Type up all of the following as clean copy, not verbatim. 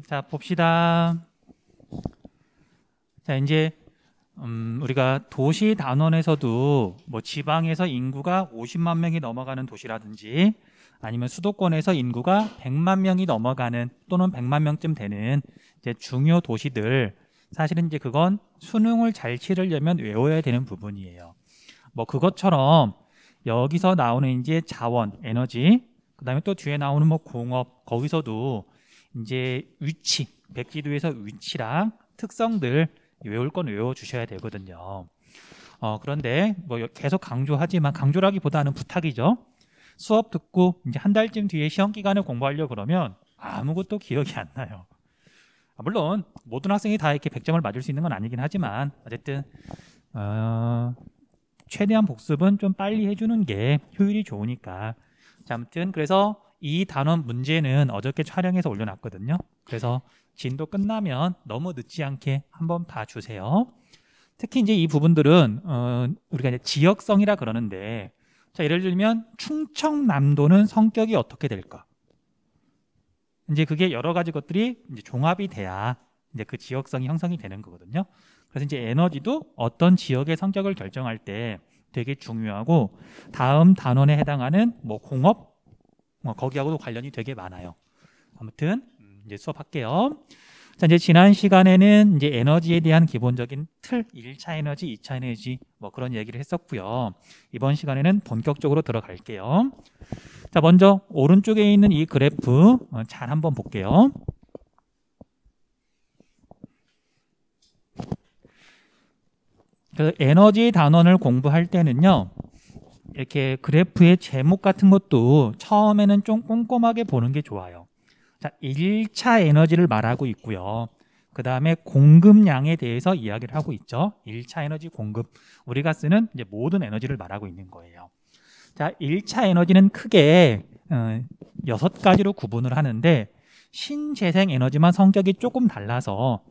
자, 봅시다. 자, 이제 우리가 도시 단원에서도 뭐 지방에서 인구가 50만 명이 넘어가는 도시라든지 아니면 수도권에서 인구가 100만 명이 넘어가는 또는 100만 명쯤 되는 이제 중요 도시들, 사실은 이제 그건 수능을 잘 치르려면 외워야 되는 부분이에요. 뭐 그것처럼 여기서 나오는 이제 자원, 에너지, 그다음에 또 뒤에 나오는 뭐 공업, 거기서도 이제 위치, 백지도에서 위치랑 특성들 외울 건 외워 주셔야 되거든요. 그런데 뭐 계속 강조하지만, 강조라기보다는 부탁이죠. 수업 듣고 이제 한 달쯤 뒤에 시험 기간에 공부하려고 그러면 아무것도 기억이 안 나요. 물론 모든 학생이 다 이렇게 100점을 맞을 수 있는 건 아니긴 하지만 어쨌든 최대한 복습은 좀 빨리 해주는 게 효율이 좋으니까. 자, 아무튼 그래서 이 단원 문제는 어저께 촬영해서 올려놨거든요. 그래서 진도 끝나면 너무 늦지 않게 한번 봐주세요. 특히 이제 이 부분들은 우리가 이제 지역성이라 그러는데, 자, 예를 들면 충청남도는 성격이 어떻게 될까? 이제 그게 여러 가지 것들이 이제 종합이 돼야 이제 그 지역성이 형성이 되는 거거든요. 그래서 이제 에너지도 어떤 지역의 성격을 결정할 때 되게 중요하고, 다음 단원에 해당하는 뭐 공업, 뭐 거기하고도 관련이 되게 많아요. 아무튼 이제 수업할게요. 자, 이제 지난 시간에는 이제 에너지에 대한 기본적인 틀, 1차 에너지, 2차 에너지 뭐 그런 얘기를 했었고요. 이번 시간에는 본격적으로 들어갈게요. 자, 먼저 오른쪽에 있는 이 그래프 잘 한번 볼게요. 그래서 에너지 단원을 공부할 때는요, 이렇게 그래프의 제목 같은 것도 처음에는 좀 꼼꼼하게 보는 게 좋아요. 자, 1차 에너지를 말하고 있고요. 그 다음에 공급량에 대해서 이야기를 하고 있죠. 1차 에너지 공급, 우리가 쓰는 이제 모든 에너지를 말하고 있는 거예요. 자, 1차 에너지는 크게 6가지로 구분을 하는데, 신재생 에너지만 성격이 조금 달라서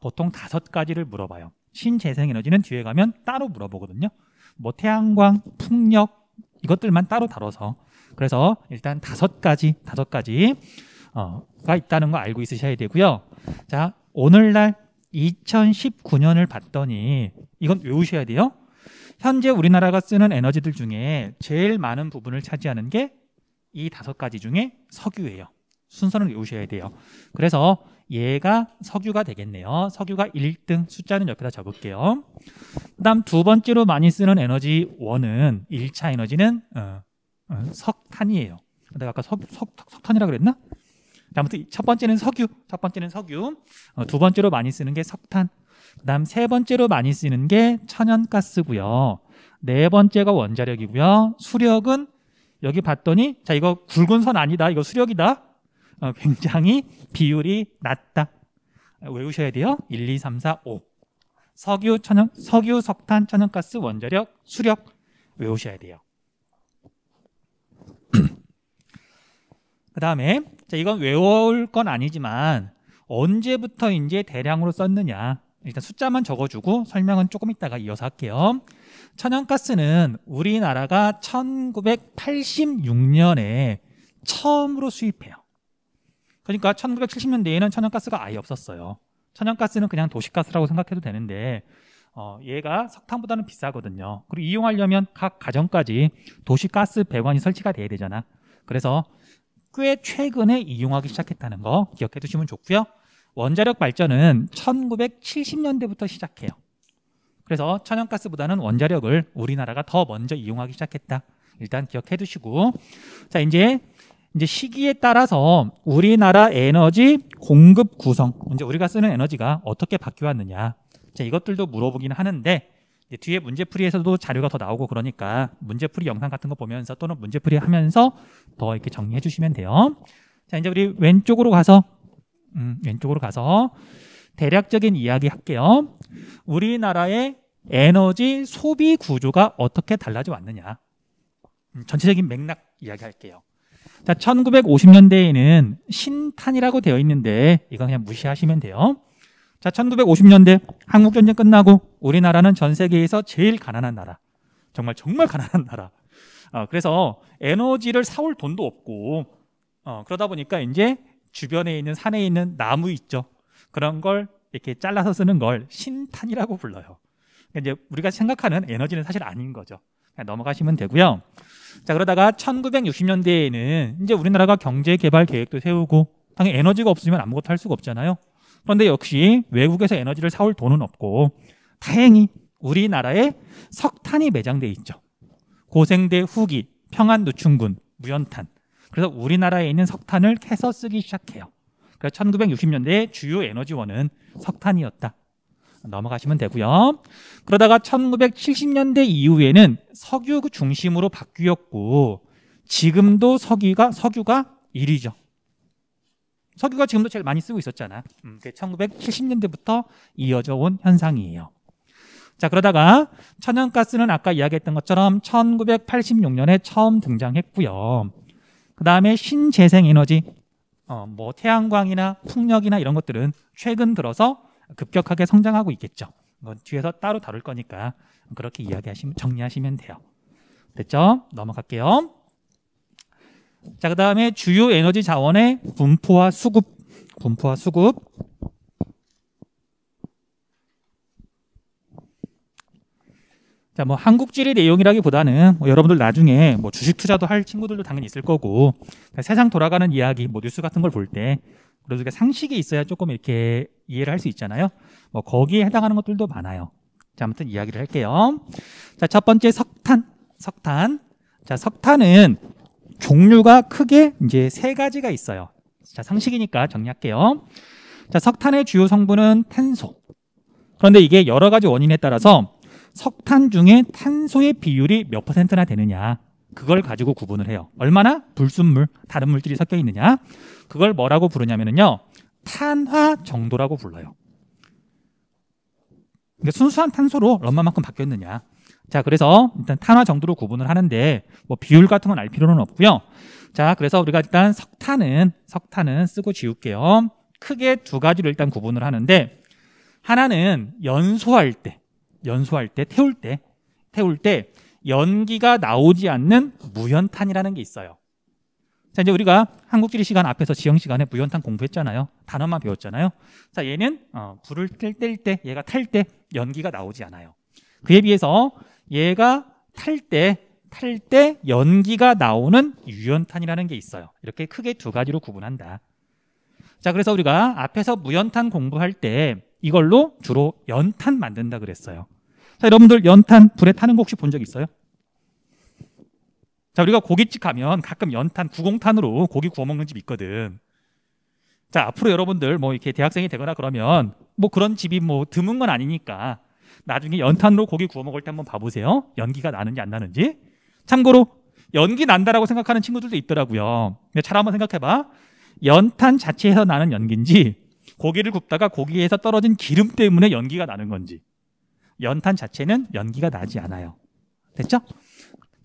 보통 5가지를 물어봐요. 신재생 에너지는 뒤에 가면 따로 물어보거든요. 뭐 태양광, 풍력 이것들만 따로 다뤄서. 그래서 일단 5가지가 있다는 거 알고 있으셔야 되고요. 자, 오늘날 2019년을 봤더니 이건 외우셔야 돼요. 현재 우리나라가 쓰는 에너지들 중에 제일 많은 부분을 차지하는 게 이 5가지 중에 석유예요. 순서는 외우셔야 돼요. 그래서 얘가 석유가 되겠네요. 석유가 1등, 숫자는 옆에다 적을게요. 그 다음 두 번째로 많이 쓰는 에너지 원은 1차 에너지는 석탄이에요. 내가 아까 석탄이라 그랬나? 아무튼 첫 번째는 석유. 두 번째로 많이 쓰는 게 석탄. 그 다음 세 번째로 많이 쓰는 게 천연가스고요. 네 번째가 원자력이고요. 수력은 여기 봤더니, 자, 이거 굵은 선 아니다, 이거 수력이다. 굉장히 비율이 낮다. 외우셔야 돼요. 1, 2, 3, 4, 5. 석유, 석탄, 천연가스, 원자력, 수력 외우셔야 돼요. 그 다음에, 자, 이건 외울 건 아니지만 언제부터 이제 대량으로 썼느냐. 일단 숫자만 적어주고 설명은 조금 이따가 이어서 할게요. 천연가스는 우리나라가 1986년에 처음으로 수입해요. 그러니까 1970년대에는 천연가스가 아예 없었어요. 천연가스는 그냥 도시가스라고 생각해도 되는데 얘가 석탄보다는 비싸거든요. 그리고 이용하려면 각 가정까지 도시가스 배관이 설치가 돼야 되잖아. 그래서 꽤 최근에 이용하기 시작했다는 거 기억해 두시면 좋고요. 원자력 발전은 1970년대부터 시작해요. 그래서 천연가스보다는 원자력을 우리나라가 더 먼저 이용하기 시작했다. 일단 기억해 두시고, 자, 이제 시기에 따라서 우리나라 에너지 공급 구성, 이제 우리가 쓰는 에너지가 어떻게 바뀌어 왔느냐. 자, 이것들도 물어보긴 하는데 뒤에 문제풀이에서도 자료가 더 나오고 그러니까 문제풀이 영상 같은 거 보면서 또는 문제풀이 하면서 더 이렇게 정리해 주시면 돼요. 자, 이제 우리 왼쪽으로 가서 대략적인 이야기 할게요. 우리나라의 에너지 소비 구조가 어떻게 달라져 왔느냐. 전체적인 맥락 이야기 할게요. 자, 1950년대에는 신탄이라고 되어 있는데 이건 그냥 무시하시면 돼요. 자, 1950년대 한국전쟁 끝나고 우리나라는 전 세계에서 제일 가난한 나라. 정말 가난한 나라. 그래서 에너지를 사올 돈도 없고 그러다 보니까 이제 주변에 있는 산에 있는 나무 있죠. 그런 걸 이렇게 잘라서 쓰는 걸 신탄이라고 불러요. 이제 우리가 생각하는 에너지는 사실 아닌 거죠. 그냥 넘어가시면 되고요. 자, 그러다가 1960년대에는 이제 우리나라가 경제 개발 계획도 세우고 당연히 에너지가 없으면 아무것도 할 수가 없잖아요. 그런데 역시 외국에서 에너지를 사올 돈은 없고 다행히 우리나라에 석탄이 매장돼 있죠. 고생대 후기, 평안노충군, 무연탄. 그래서 우리나라에 있는 석탄을 캐서 쓰기 시작해요. 그래서 1960년대 주요 에너지원은 석탄이었다. 넘어가시면 되고요. 그러다가 1970년대 이후에는 석유 중심으로 바뀌었고 지금도 석유가 1위죠. 석유가 지금도 제일 많이 쓰고 있었잖아. 1970년대부터 이어져 온 현상이에요. 자, 그러다가 천연가스는 아까 이야기했던 것처럼 1986년에 처음 등장했고요. 그 다음에 신재생에너지, 뭐 태양광이나 풍력이나 이런 것들은 최근 들어서 급격하게 성장하고 있겠죠. 이건 뒤에서 따로 다룰 거니까 그렇게 정리하시면 돼요. 됐죠? 넘어갈게요. 자, 그 다음에 주요 에너지 자원의 분포와 수급. 자, 뭐 한국지리 내용이라기보다는 뭐 여러분들 나중에 뭐 주식 투자도 할 친구들도 당연히 있을 거고 그러니까 세상 돌아가는 이야기, 뭐 뉴스 같은 걸 볼 때 그래도 상식이 있어야 조금 이렇게 이해를 할 수 있잖아요. 뭐 거기에 해당하는 것들도 많아요. 자, 아무튼 이야기를 할게요. 자, 첫 번째 석탄. 자, 석탄은 종류가 크게 이제 세 가지가 있어요. 자, 상식이니까 정리할게요. 자, 석탄의 주요 성분은 탄소. 그런데 이게 여러 가지 원인에 따라서 석탄 중에 탄소의 비율이 몇 %나 되느냐 그걸 가지고 구분을 해요. 얼마나 불순물, 다른 물질이 섞여 있느냐 그걸 뭐라고 부르냐면요 탄화 정도라고 불러요. 그러니까 순수한 탄소로 얼마만큼 바뀌었느냐. 자, 그래서 일단 탄화 정도로 구분을 하는데 뭐 비율 같은 건 알 필요는 없고요. 자, 그래서 우리가 일단 석탄은 쓰고 지울게요. 크게 두 가지로 일단 구분을 하는데 하나는 연소할 때 태울 때 연기가 나오지 않는 무연탄이라는 게 있어요. 자, 이제 우리가 한국지리 시간 앞에서 지형 시간에 무연탄 공부했잖아요. 단어만 배웠잖아요. 자, 얘는 불을 뗄 때 얘가 탈 때 연기가 나오지 않아요. 그에 비해서 얘가 탈 때 연기가 나오는 유연탄이라는 게 있어요. 이렇게 크게 두 가지로 구분한다. 자, 그래서 우리가 앞에서 무연탄 공부할 때 이걸로 주로 연탄 만든다 그랬어요. 자, 여러분들 연탄 불에 타는 거 혹시 본 적 있어요? 자, 우리가 고깃집 가면 가끔 연탄, 구공탄으로 고기 구워 먹는 집 있거든. 자, 앞으로 여러분들 뭐 이렇게 대학생이 되거나 그러면 뭐 그런 집이 뭐 드문 건 아니니까 나중에 연탄으로 고기 구워 먹을 때 한번 봐보세요. 연기가 나는지 안 나는지. 참고로 연기 난다라고 생각하는 친구들도 있더라고요. 잘 한번 생각해봐. 연탄 자체에서 나는 연기인지 고기를 굽다가 고기에서 떨어진 기름 때문에 연기가 나는 건지. 연탄 자체는 연기가 나지 않아요. 됐죠?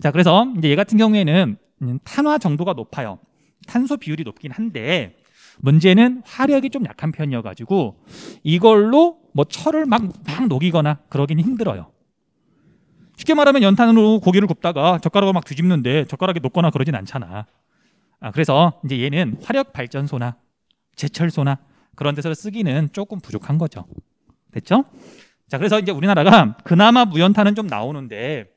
자, 그래서 이제 얘 같은 경우에는 탄화 정도가 높아요. 탄소 비율이 높긴 한데 문제는 화력이 좀 약한 편이어가지고 이걸로 뭐 철을 막 녹이거나 그러긴 힘들어요. 쉽게 말하면 연탄으로 고기를 굽다가 젓가락으로 막 뒤집는데 젓가락이 녹거나 그러진 않잖아. 그래서 이제 얘는 화력 발전소나 제철소나 그런 데서 쓰기는 조금 부족한 거죠. 됐죠? 자, 그래서 이제 우리나라가 그나마 무연탄은 좀 나오는데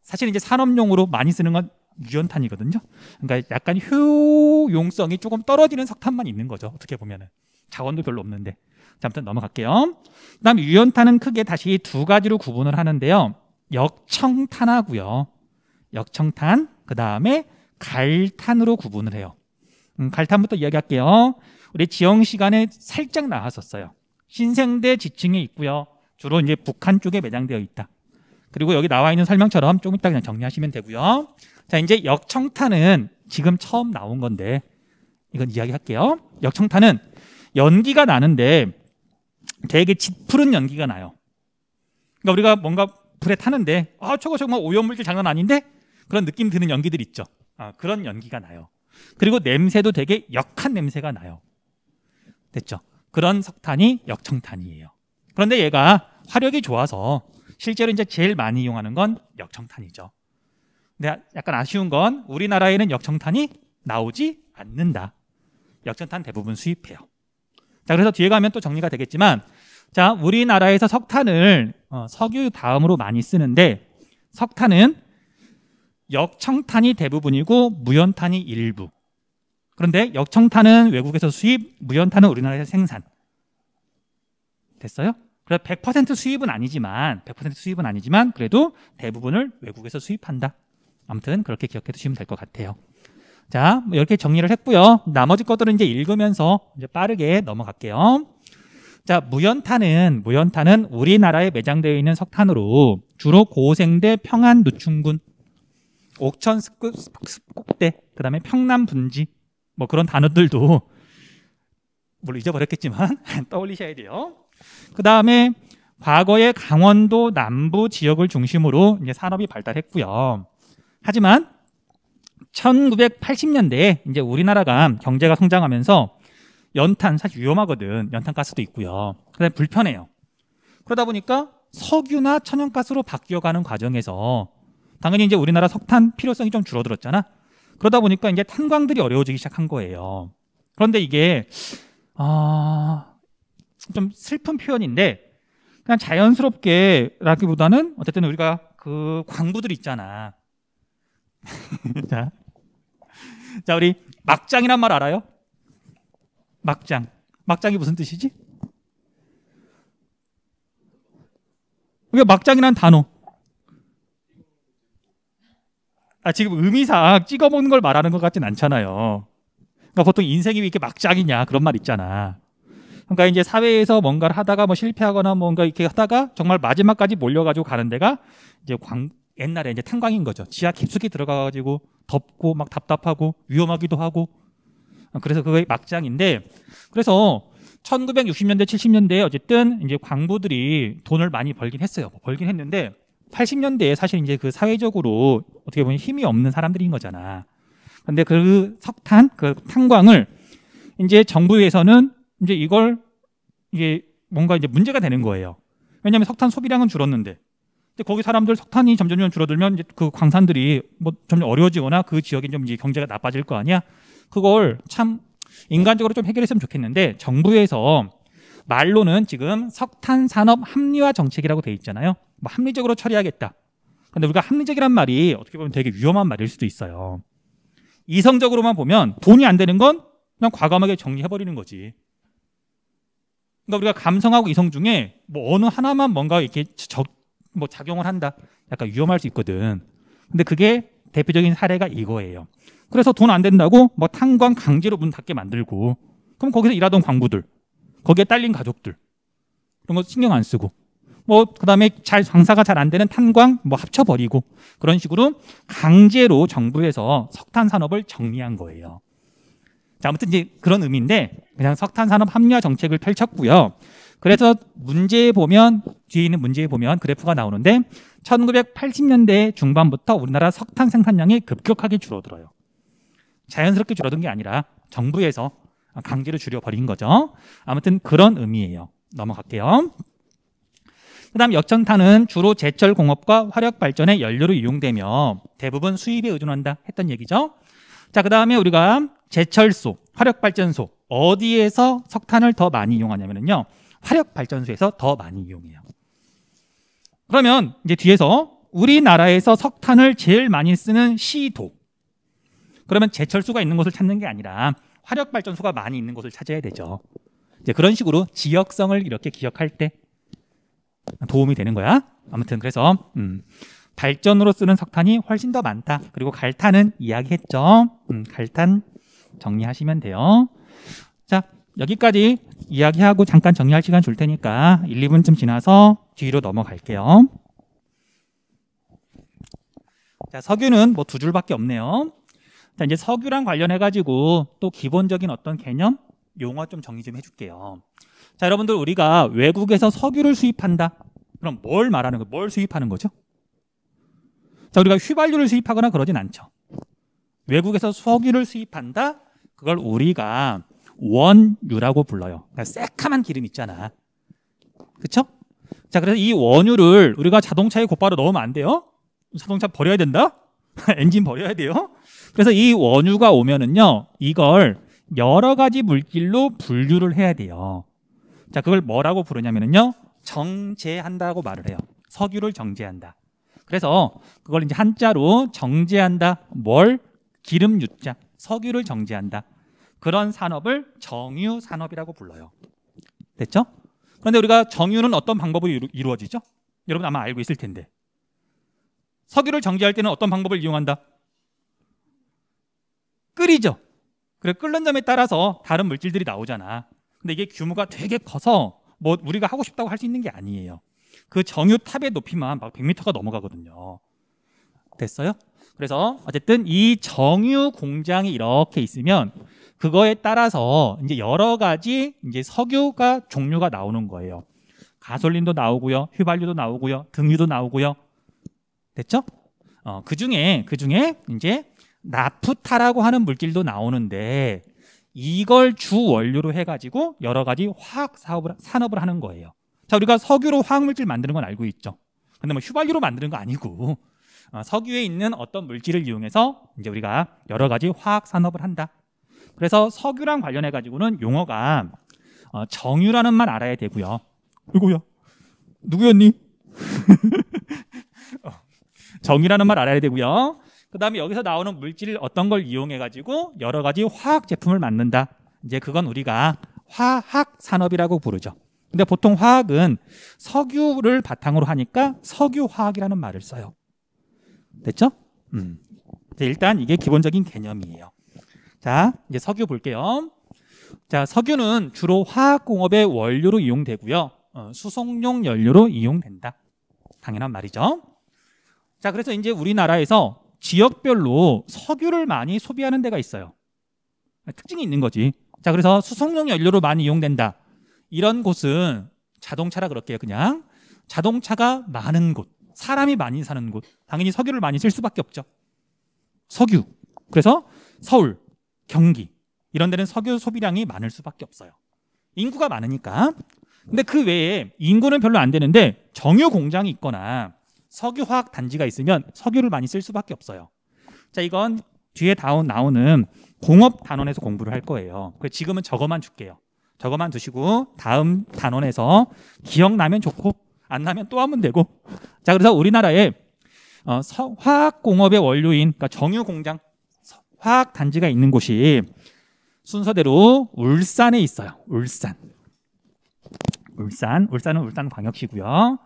사실 이제 산업용으로 많이 쓰는 건 유연탄이거든요. 그러니까 약간 효용성이 조금 떨어지는 석탄만 있는 거죠. 어떻게 보면은 자원도 별로 없는데. 자, 아무튼 넘어갈게요. 그다음 유연탄은 크게 다시 두 가지로 구분을 하는데요. 역청탄하고요. 역청탄, 그 다음에 갈탄으로 구분을 해요. 갈탄부터 이야기할게요. 우리 지형 시간에 살짝 나왔었어요. 신생대 지층에 있고요. 주로 이제 북한 쪽에 매장되어 있다. 그리고 여기 나와 있는 설명처럼 좀 이따 그냥 정리하시면 되고요. 자, 이제 역청탄은 지금 처음 나온 건데 이건 이야기할게요. 역청탄은 연기가 나는데 되게 짙푸른 연기가 나요. 그러니까 우리가 뭔가 불에 타는데 저거 정말 오염물질 장난 아닌데? 그런 느낌 드는 연기들 있죠. 그런 연기가 나요. 그리고 냄새도 되게 역한 냄새가 나요. 됐죠? 그런 석탄이 역청탄이에요. 그런데 얘가 화력이 좋아서 실제로 이제 제일 많이 이용하는 건 역청탄이죠. 근데 약간 아쉬운 건 우리나라에는 역청탄이 나오지 않는다. 역전탄 대부분 수입해요. 자, 그래서 뒤에 가면 또 정리가 되겠지만, 자, 우리나라에서 석탄을 석유 다음으로 많이 쓰는데, 석탄은 역청탄이 대부분이고 무연탄이 일부. 그런데 역청탄은 외국에서 수입, 무연탄은 우리나라에서 생산. 됐어요? 그래서 100% 수입은 아니지만, 100% 수입은 아니지만 그래도 대부분을 외국에서 수입한다. 아무튼 그렇게 기억해 두시면 될 것 같아요. 자, 이렇게 정리를 했고요. 나머지 것들은 이제 읽으면서 이제 빠르게 넘어갈게요. 자, 무연탄은 우리나라에 매장되어 있는 석탄으로 주로 고생대, 평안, 누춘군, 옥천, 습곡대, 그 다음에 평남, 분지, 뭐 그런 단어들도 물론 잊어버렸겠지만 떠올리셔야 돼요. 그 다음에 과거에 강원도 남부 지역을 중심으로 이제 산업이 발달했고요. 하지만 1980년대에 이제 우리나라가 경제가 성장하면서 연탄 사실 위험하거든. 연탄 가스도 있고요. 그다음에 불편해요. 그러다 보니까 석유나 천연가스로 바뀌어가는 과정에서 당연히 이제 우리나라 석탄 필요성이 좀 줄어들었잖아. 그러다 보니까 이제 탄광들이 어려워지기 시작한 거예요. 그런데 이게 좀 슬픈 표현인데 그냥 자연스럽게라기보다는 어쨌든 우리가 그 광부들 있잖아. 자, 우리 막장이란 말 알아요? 막장이 무슨 뜻이지? 우리가 막장이란 단어. 지금 의미상 찍어 먹는 걸 말하는 것 같진 않잖아요. 그러니까 보통 인생이 왜 이렇게 막장이냐 그런 말 있잖아. 그러니까 이제 사회에서 뭔가를 하다가 뭐 실패하거나 뭔가 이렇게 하다가 정말 마지막까지 몰려가지고 가는 데가 이제 옛날에 이제 탄광인 거죠. 지하 깊숙이 들어가가지고 덥고 막 답답하고 위험하기도 하고. 그래서 그게 막장인데, 그래서 1960년대, 70년대에 어쨌든 이제 광부들이 돈을 많이 벌긴 했어요. 벌긴 했는데 80년대에 사실 이제 그 사회적으로 어떻게 보면 힘이 없는 사람들인 거잖아. 근데 그 석탄, 그 탄광을 이제 정부에서는 이제 이게 뭔가 이제 문제가 되는 거예요. 왜냐하면 석탄 소비량은 줄었는데, 근데 거기 사람들 석탄이 점점 줄어들면 이제 그 광산들이 뭐 점점 어려워지거나 그 지역이 좀 이제 경제가 나빠질 거 아니야. 그걸 참 인간적으로 좀 해결했으면 좋겠는데 정부에서 말로는 지금 석탄 산업 합리화 정책이라고 돼 있잖아요. 뭐 합리적으로 처리하겠다. 근데 우리가 합리적이란 말이 어떻게 보면 되게 위험한 말일 수도 있어요. 이성적으로만 보면 돈이 안 되는 건 그냥 과감하게 정리해버리는 거지. 그러니까 우리가 감성하고 이성 중에 뭐 어느 하나만 뭔가 이렇게 작용을 한다. 약간 위험할 수 있거든. 근데 그게 대표적인 사례가 이거예요. 그래서 돈 안 된다고 뭐 탄광 강제로 문 닫게 만들고, 그럼 거기서 일하던 광부들, 거기에 딸린 가족들, 그런 거 신경 안 쓰고, 뭐 그다음에 장사가 잘 안 되는 탄광 뭐 합쳐버리고, 그런 식으로 강제로 정부에서 석탄 산업을 정리한 거예요. 자, 아무튼 이제 그런 의미인데 그냥 석탄 산업 합리화 정책을 펼쳤고요. 그래서 뒤에 있는 문제에 보면 그래프가 나오는데 1980년대 중반부터 우리나라 석탄 생산량이 급격하게 줄어들어요. 자연스럽게 줄어든 게 아니라 정부에서 강제로 줄여버린 거죠. 아무튼 그런 의미예요. 넘어갈게요. 그 다음 역전탄은 주로 제철 공업과 화력 발전의 연료로 이용되며 대부분 수입에 의존한다 했던 얘기죠. 자, 그 다음에 우리가 제철소, 화력 발전소 어디에서 석탄을 더 많이 이용하냐면요, 화력 발전소에서 더 많이 이용해요. 그러면 이제 뒤에서 우리나라에서 석탄을 제일 많이 쓰는 시도, 그러면 제철소가 있는 곳을 찾는 게 아니라 화력 발전소가 많이 있는 곳을 찾아야 되죠. 이제 그런 식으로 지역성을 이렇게 기억할 때 도움이 되는 거야. 아무튼 그래서 발전으로 쓰는 석탄이 훨씬 더 많다. 그리고 갈탄은 이야기했죠. 갈탄 정리하시면 돼요. 자, 여기까지 이야기하고 잠깐 정리할 시간 줄 테니까 1, 2분쯤 지나서 뒤로 넘어갈게요. 자, 석유는 뭐 두 줄밖에 없네요. 자, 이제 석유랑 관련해가지고 또 기본적인 어떤 개념, 용어 좀 정리 좀 해줄게요. 자, 여러분들 우리가 외국에서 석유를 수입한다. 그럼 뭘 말하는 거예요? 뭘 수입하는 거죠? 자, 우리가 휘발유를 수입하거나 그러진 않죠. 외국에서 석유를 수입한다. 그걸 우리가 원유라고 불러요. 그러니까 새카만 기름 있잖아. 그쵸? 자, 그래서 이 원유를 우리가 자동차에 곧바로 넣으면 안 돼요. 자동차 버려야 된다. 엔진 버려야 돼요. 그래서 이 원유가 오면은요, 이걸 여러 가지 물질로 분류를 해야 돼요. 자, 그걸 뭐라고 부르냐면요, 정제한다고 말을 해요. 석유를 정제한다. 그래서 그걸 이제 한자로 정제한다. 뭘? 기름 유자. 석유를 정제한다. 그런 산업을 정유 산업이라고 불러요. 됐죠? 그런데 우리가 정유는 어떤 방법으로 이루어지죠? 여러분 아마 알고 있을 텐데. 석유를 정제할 때는 어떤 방법을 이용한다? 끓이죠. 그래, 끓는 점에 따라서 다른 물질들이 나오잖아. 근데 이게 규모가 되게 커서 뭐 우리가 하고 싶다고 할 수 있는 게 아니에요. 그 정유 탑의 높이만 막 100m가 넘어가거든요. 됐어요? 그래서 어쨌든 이 정유 공장이 이렇게 있으면 그거에 따라서 이제 여러 가지 이제 석유가 종류가 나오는 거예요. 가솔린도 나오고요, 휘발유도 나오고요, 등유도 나오고요. 됐죠? 그 중에 이제 나프타라고 하는 물질도 나오는데 이걸 주 원료로 해가지고 여러 가지 화학 산업을 하는 거예요. 자, 우리가 석유로 화학물질 만드는 건 알고 있죠. 근데 뭐 휘발유로 만드는 거 아니고 석유에 있는 어떤 물질을 이용해서 이제 우리가 여러 가지 화학 산업을 한다. 그래서 석유랑 관련해 가지고는 용어가 정유라는 말 알아야 되고요. 누구야? 누구였니? 정유라는 말 알아야 되고요. 그 다음에 여기서 나오는 물질 어떤 걸 이용해 가지고 여러 가지 화학 제품을 만든다. 이제 그건 우리가 화학 산업이라고 부르죠. 근데 보통 화학은 석유를 바탕으로 하니까 석유화학이라는 말을 써요. 됐죠? 일단 이게 기본적인 개념이에요. 자, 이제 석유 볼게요. 자, 석유는 주로 화학공업의 원료로 이용되고요. 수송용 연료로 이용된다. 당연한 말이죠. 자, 그래서 이제 우리나라에서 지역별로 석유를 많이 소비하는 데가 있어요. 특징이 있는 거지. 자, 그래서 수송용 연료로 많이 이용된다. 이런 곳은 자동차라 그럴게요. 그냥 자동차가 많은 곳, 사람이 많이 사는 곳, 당연히 석유를 많이 쓸 수밖에 없죠. 석유. 그래서 서울, 경기 이런 데는 석유 소비량이 많을 수밖에 없어요. 인구가 많으니까. 근데 그 외에 인구는 별로 안 되는데 정유 공장이 있거나 석유화학 단지가 있으면 석유를 많이 쓸 수밖에 없어요. 자, 이건 뒤에 나오는 공업 단원에서 공부를 할 거예요. 그래서 지금은 저거만 줄게요. 저거만 두시고 다음 단원에서 기억나면 좋고 안 나면 또 하면 되고. 자, 그래서 우리나라에 화학공업의 원료인 그러니까 정유공장 화학 단지가 있는 곳이 순서대로 울산에 있어요. 울산은 울산광역시고요.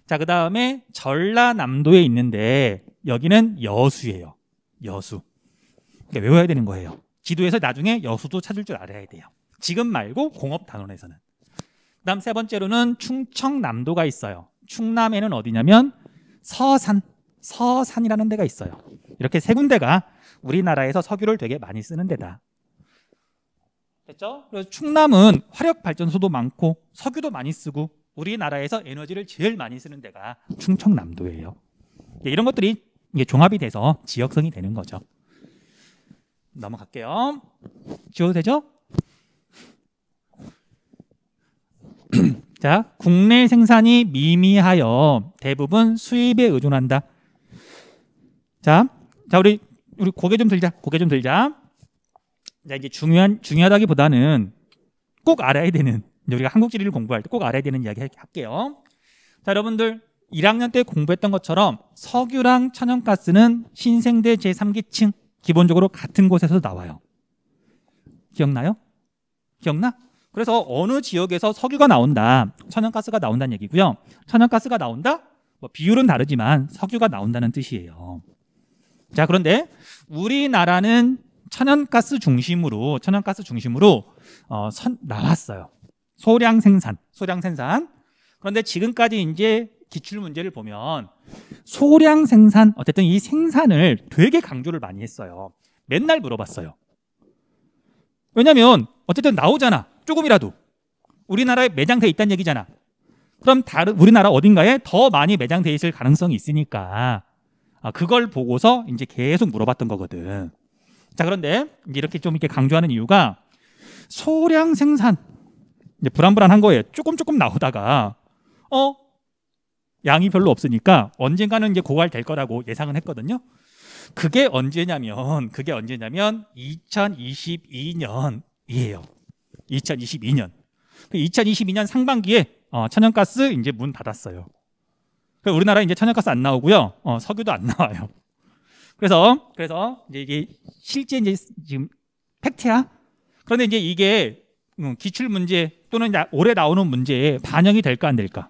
자, 그 다음에 전라남도에 있는데 여기는 여수예요. 여수. 그러니까 외워야 되는 거예요. 지도에서 나중에 여수도 찾을 줄 알아야 돼요. 지금 말고 공업단원에서는. 그 다음 세 번째로는 충청남도가 있어요. 충남에는 어디냐면 서산이라는 데가 있어요. 이렇게 세 군데가 우리나라에서 석유를 되게 많이 쓰는 데다. 됐죠? 그래서 충남은 화력발전소도 많고 석유도 많이 쓰고 우리나라에서 에너지를 제일 많이 쓰는 데가 충청남도예요. 이런 것들이 이게 종합이 돼서 지역성이 되는 거죠. 넘어갈게요. 지워도 되죠? 자, 국내 생산이 미미하여 대부분 수입에 의존한다. 자, 우리 고개 좀 들자. 자, 이제 중요하다기보다는 꼭 알아야 되는, 우리가 한국지리를 공부할 때 꼭 알아야 되는 이야기 할게요. 자, 여러분들 1학년 때 공부했던 것처럼 석유랑 천연가스는 신생대 제3기층 기본적으로 같은 곳에서 나와요. 기억나요? 기억나? 그래서 어느 지역에서 석유가 나온다, 천연가스가 나온다는 얘기고요. 천연가스가 나온다? 뭐 비율은 다르지만 석유가 나온다는 뜻이에요. 자, 그런데 우리나라는 천연가스 중심으로 나왔어요. 소량 생산. 그런데 지금까지 이제 기출 문제를 보면 소량 생산, 어쨌든 이 생산을 되게 강조를 많이 했어요. 맨날 물어봤어요. 왜냐면 어쨌든 나오잖아. 조금이라도. 우리나라에 매장돼 있다는 얘기잖아. 그럼 우리나라 어딘가에 더 많이 매장돼 있을 가능성이 있으니까 그걸 보고서 이제 계속 물어봤던 거거든. 자, 그런데 이제 이렇게 좀 이렇게 강조하는 이유가 소량 생산, 이제 불안한 거예요. 조금 나오다가 양이 별로 없으니까 언젠가는 이제 고갈될 거라고 예상은 했거든요. 그게 언제냐면 2022년이에요. 2022년. 2022년 상반기에 천연가스 이제 문 닫았어요. 우리나라 이제 천연가스 안 나오고요. 석유도 안 나와요. 그래서 이제 이게 실제 이제 지금 팩트야. 그런데 이제 이게 기출 문제 또는 이제 올해 나오는 문제에 반영이 될까 안 될까?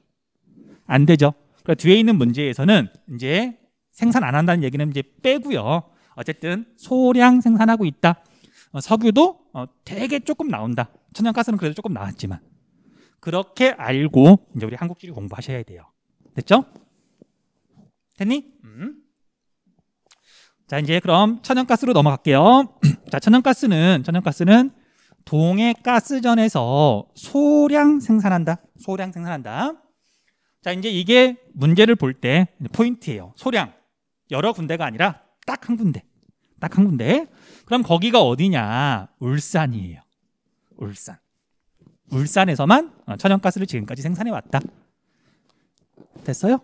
안 되죠. 그러니까 뒤에 있는 문제에서는 이제 생산 안 한다는 얘기는 이제 빼고요. 어쨌든 소량 생산하고 있다. 석유도 되게 조금 나온다. 천연가스는 그래도 조금 나왔지만 그렇게 알고 이제 우리 한국지리 공부하셔야 돼요. 됐죠? 됐니? 자, 이제 그럼 천연가스로 넘어갈게요. 자, 천연가스는 동해가스전에서 소량 생산한다. 자, 이제 이게 문제를 볼 때 포인트예요. 소량. 여러 군데가 아니라 딱 한 군데. 그럼 거기가 어디냐? 울산이에요. 울산에서만 천연가스를 지금까지 생산해 왔다. 됐어요?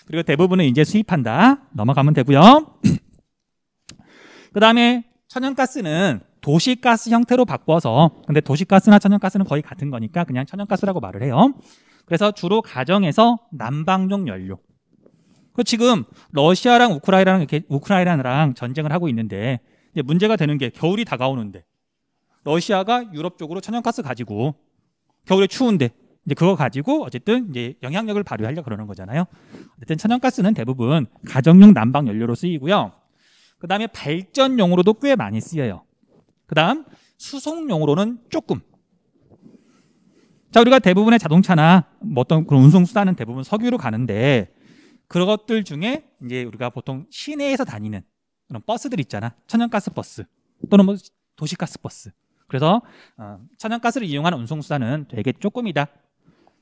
그리고 대부분은 이제 수입한다. 넘어가면 되고요. 그 다음에 천연가스는 도시가스 형태로 바꿔서, 근데 도시가스나 천연가스는 거의 같은 거니까 그냥 천연가스라고 말을 해요. 그래서 주로 가정에서 난방용 연료. 지금 러시아랑 우크라이나랑 전쟁을 하고 있는데 이제 문제가 되는 게 겨울이 다가오는데 러시아가 유럽 쪽으로 천연가스 가지고 겨울에 추운데 이제 그거 가지고 어쨌든 이제 영향력을 발휘하려고 그러는 거잖아요. 어쨌든 천연가스는 대부분 가정용 난방 연료로 쓰이고요. 그 다음에 발전용으로도 꽤 많이 쓰여요. 그 다음 수송용으로는 조금. 자, 우리가 대부분의 자동차나 뭐 어떤 그런 운송수단은 대부분 석유로 가는데 그것들 중에 이제 우리가 보통 시내에서 다니는 그런 버스들 있잖아. 천연가스 버스 또는 뭐 도시가스 버스. 그래서 천연가스를 이용하는 운송수단은 되게 조금이다.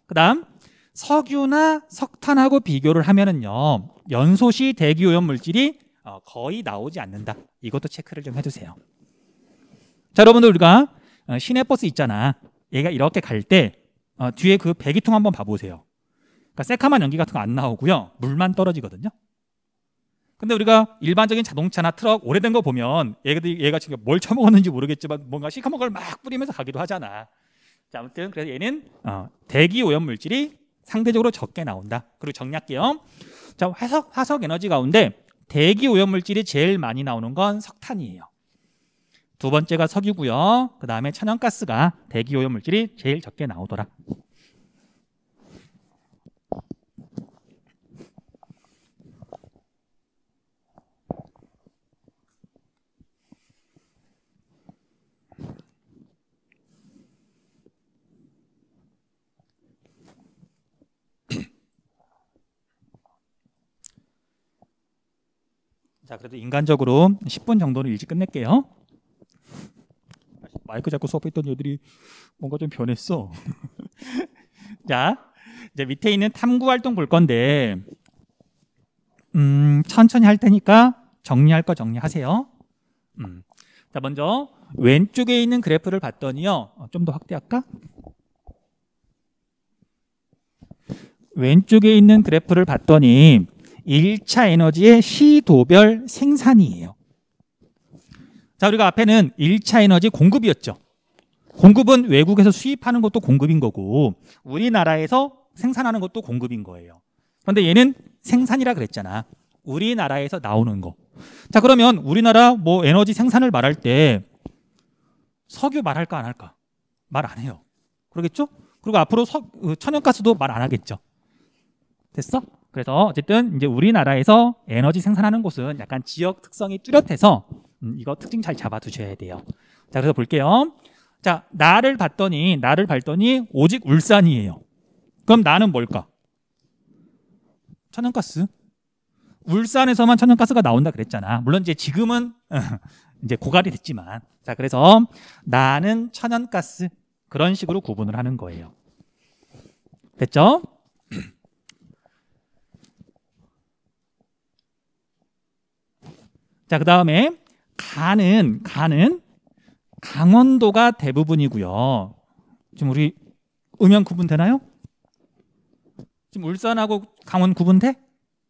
그 다음 석유나 석탄하고 비교를 하면은요, 연소시 대기오염 물질이 거의 나오지 않는다. 이것도 체크를 좀 해주세요. 자, 여러분들 우리가 시내버스 있잖아. 얘가 이렇게 갈 때 뒤에 그 배기통 한번 봐보세요. 그러니까 새카만 연기 같은 거 안 나오고요. 물만 떨어지거든요. 근데 우리가 일반적인 자동차나 트럭 오래된 거 보면 얘가 지금 뭘 처먹었는지 모르겠지만 뭔가 시커먼 걸 막 뿌리면서 가기도 하잖아. 자, 아무튼 그래서 얘는 대기 오염 물질이 상대적으로 적게 나온다. 그리고 정리할게요. 자, 화석 에너지 가운데 대기 오염 물질이 제일 많이 나오는 건 석탄이에요. 두 번째가 석유고요. 그 다음에 천연가스가 대기 오염 물질이 제일 적게 나오더라. 자, 그래도 인간적으로 10분 정도는 일찍 끝낼게요. 마이크 잡고 수업했던 애들이 뭔가 좀 변했어. 자, 이제 밑에 있는 탐구 활동 볼 건데 천천히 할 테니까 정리할 거 정리하세요. 자, 먼저 왼쪽에 있는 그래프를 봤더니요. 좀 더 확대할까? 왼쪽에 있는 그래프를 봤더니 1차 에너지의 시도별 생산이에요. 자, 우리가 앞에는 1차 에너지 공급이었죠. 공급은 외국에서 수입하는 것도 공급인 거고 우리나라에서 생산하는 것도 공급인 거예요. 그런데 얘는 생산이라 그랬잖아. 우리나라에서 나오는 거. 자, 그러면 우리나라 뭐 에너지 생산을 말할 때 석유 말할까 안 할까? 말 안 해요. 그러겠죠? 그리고 앞으로 천연가스도 말 안 하겠죠. 됐어? 그래서 어쨌든 이제 우리나라에서 에너지 생산하는 곳은 약간 지역 특성이 뚜렷해서 이거 특징 잘 잡아두셔야 돼요. 자, 그래서 볼게요. 자, 나를 봤더니 오직 울산이에요. 그럼 나는 뭘까? 천연가스. 울산에서만 천연가스가 나온다 그랬잖아. 물론 이제 지금은 이제 고갈이 됐지만. 자, 그래서 나는 천연가스. 그런 식으로 구분을 하는 거예요. 됐죠? 자, 그 다음에 가는 강원도가 대부분이고요. 지금 우리 음영 구분되나요? 지금 울산하고 강원 구분돼?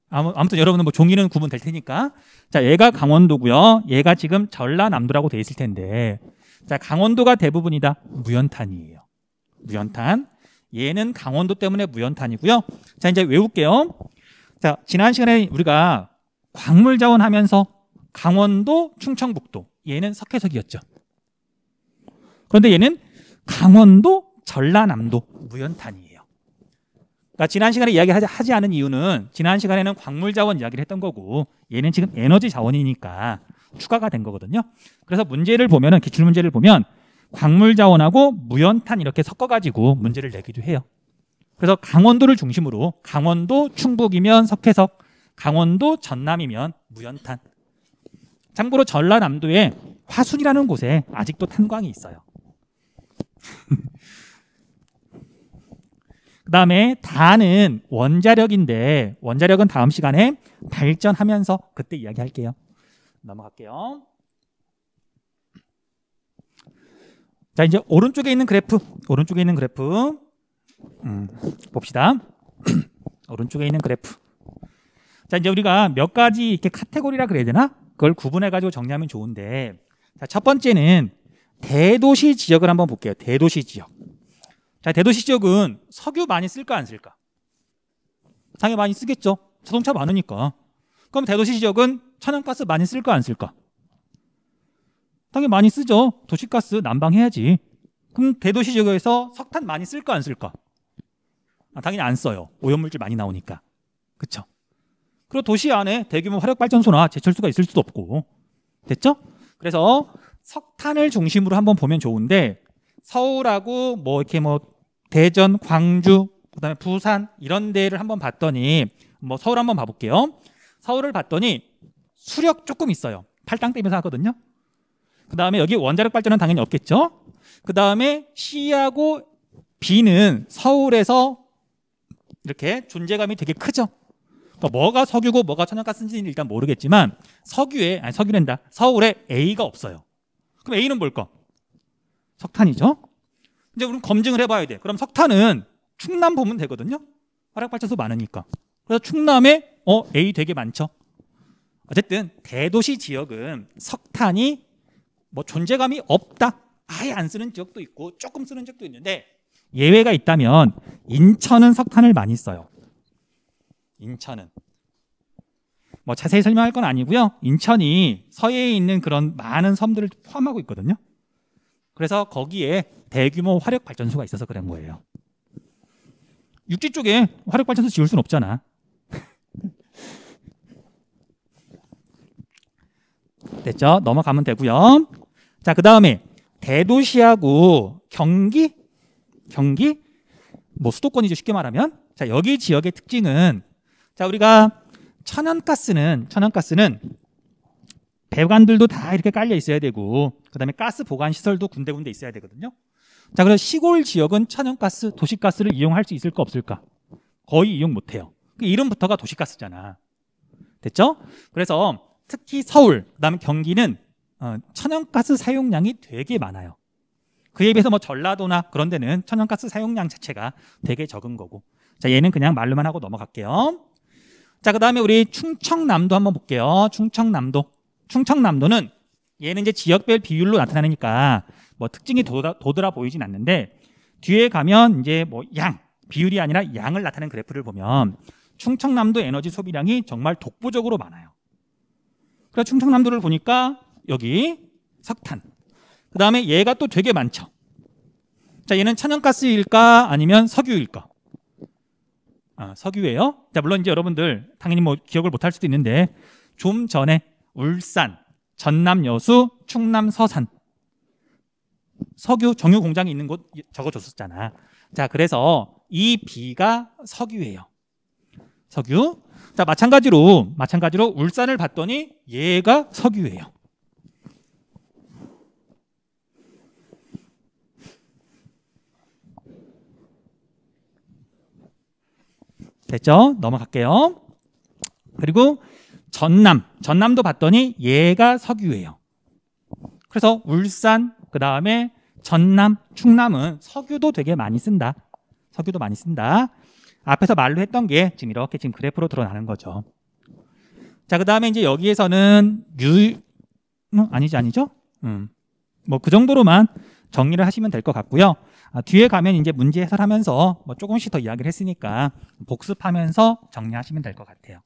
아무튼 여러분은 뭐 종이는 구분될 테니까. 자, 얘가 강원도고요. 얘가 지금 전라남도라고 돼 있을 텐데, 자, 강원도가 대부분이다. 무연탄이에요. 무연탄. 얘는 강원도 때문에 무연탄이고요. 자, 이제 외울게요. 자, 지난 시간에 우리가 광물자원 하면서 강원도, 충청북도, 얘는 석회석이었죠. 그런데 얘는 강원도, 전라남도 무연탄이에요. 그러니까 지난 시간에 이야기하지 않은 이유는 지난 시간에는 광물자원 이야기를 했던 거고, 얘는 지금 에너지 자원이니까 추가가 된 거거든요. 그래서 문제를 보면은, 기출문제를 보면 광물자원하고 무연탄 이렇게 섞어가지고 문제를 내기도 해요. 그래서 강원도를 중심으로 강원도 충북이면 석회석, 강원도 전남이면 무연탄. 참고로 전라남도에 화순이라는 곳에 아직도 탄광이 있어요. 그 다음에 다는 원자력인데, 원자력은 다음 시간에 발전하면서 그때 이야기할게요. 넘어갈게요. 자, 이제 오른쪽에 있는 그래프, 봅시다. 오른쪽에 있는 그래프. 자, 이제 우리가 몇 가지 이렇게 카테고리라 그래야 되나? 그걸 구분해가지고 정리하면 좋은데, 자, 첫 번째는 대도시 지역을 한번 볼게요. 대도시 지역. 자, 대도시 지역은 석유 많이 쓸까 안 쓸까? 당연히 많이 쓰겠죠. 자동차 많으니까. 그럼 대도시 지역은 천연가스 많이 쓸까 안 쓸까? 당연히 많이 쓰죠. 도시가스 난방해야지. 그럼 대도시 지역에서 석탄 많이 쓸까 안 쓸까? 당연히 안 써요. 오염물질 많이 나오니까. 그렇죠? 그리고 도시 안에 대규모 화력발전소나 제철소가 있을 수도 없고. 됐죠? 그래서 석탄을 중심으로 한번 보면 좋은데, 서울하고 뭐 이렇게 뭐 대전, 광주, 그다음에 부산 이런 데를 한번 봤더니, 뭐 서울 한번 봐볼게요. 서울을 봤더니 수력 조금 있어요. 팔당 떼면서 하거든요. 그다음에 여기 원자력 발전은 당연히 없겠죠. 그다음에 C하고 B는 서울에서 이렇게 존재감이 되게 크죠. 그러니까 뭐가 석유고 뭐가 천연가스인지는 일단 모르겠지만 서울에 A가 없어요. 그럼 A는 뭘까? 석탄이죠. 이제 우리는 검증을 해봐야 돼. 그럼 석탄은 충남 보면 되거든요. 화력발전소 많으니까. 그래서 충남에 A 되게 많죠. 어쨌든 대도시 지역은 석탄이 뭐 존재감이 없다. 아예 안 쓰는 지역도 있고 조금 쓰는 지역도 있는데, 예외가 있다면 인천은 석탄을 많이 써요. 인천은 뭐 자세히 설명할 건 아니고요. 인천이 서해에 있는 그런 많은 섬들을 포함하고 있거든요. 그래서 거기에 대규모 화력발전소가 있어서 그런 거예요. 육지 쪽에 화력발전소 지을 수는 없잖아. 됐죠? 넘어가면 되고요. 자, 그 다음에 대도시하고 경기 뭐 수도권이죠, 쉽게 말하면. 자, 여기 지역의 특징은, 자, 우리가 천연가스는 배관들도 다 이렇게 깔려 있어야 되고, 그 다음에 가스 보관 시설도 군데군데 있어야 되거든요. 자, 그래서 시골 지역은 천연가스, 도시가스를 이용할 수 있을까 없을까? 거의 이용 못해요. 그 이름부터가 도시가스잖아. 됐죠? 그래서 특히 서울, 그 다음에 경기는 천연가스 사용량이 되게 많아요. 그에 비해서 뭐 전라도나 그런 데는 천연가스 사용량 자체가 되게 적은 거고. 자, 얘는 그냥 말로만 하고 넘어갈게요. 자, 그 다음에 우리 충청남도 한번 볼게요. 충청남도는 얘는 이제 지역별 비율로 나타나니까 뭐 특징이 도드라 보이진 않는데, 뒤에 가면 이제 뭐 비율이 아니라 양을 나타내는 그래프를 보면 충청남도 에너지 소비량이 정말 독보적으로 많아요. 그래서 충청남도를 보니까 여기 석탄, 그 다음에 얘가 또 되게 많죠. 자, 얘는 천연가스일까 아니면 석유일까? 석유예요. 자, 물론 이제 여러분들 당연히 뭐 기억을 못할 수도 있는데, 좀 전에 울산, 전남 여수, 충남 서산 석유 정유 공장이 있는 곳 적어줬었잖아. 자, 그래서 이 B가 석유예요. 석유. 자, 마찬가지로 울산을 봤더니 얘가 석유예요. 됐죠? 넘어갈게요. 그리고 전남도 봤더니 얘가 석유예요. 그래서 울산, 그 다음에 전남, 충남은 석유도 되게 많이 쓴다. 석유도 많이 쓴다. 앞에서 말로 했던 게 지금 이렇게 지금 그래프로 드러나는 거죠. 자, 그 다음에 이제 여기에서는 아니죠? 뭐 그 정도로만 정리를 하시면 될 것 같고요. 뒤에 가면 이제 문제 해설하면서 뭐 조금씩 더 이야기를 했으니까 복습하면서 정리하시면 될 것 같아요.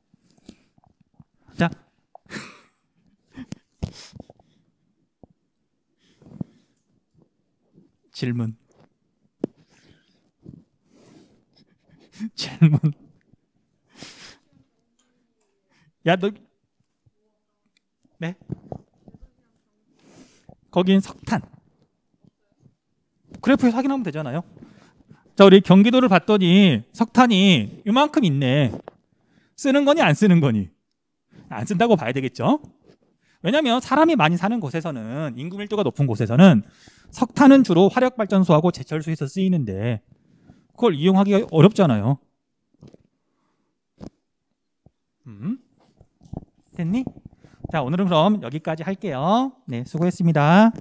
자. 질문. 야, 너. 네. 거긴 석탄. 그래프에서 확인하면 되잖아요. 자, 우리 경기도를 봤더니 석탄이 이만큼 있네. 쓰는 거니 안 쓰는 거니? 안 쓴다고 봐야 되겠죠. 왜냐하면 사람이 많이 사는 곳에서는, 인구 밀도가 높은 곳에서는 석탄은 주로 화력발전소하고 제철소에서 쓰이는데 그걸 이용하기가 어렵잖아요. 됐니? 자, 오늘은 그럼 여기까지 할게요. 네, 수고했습니다.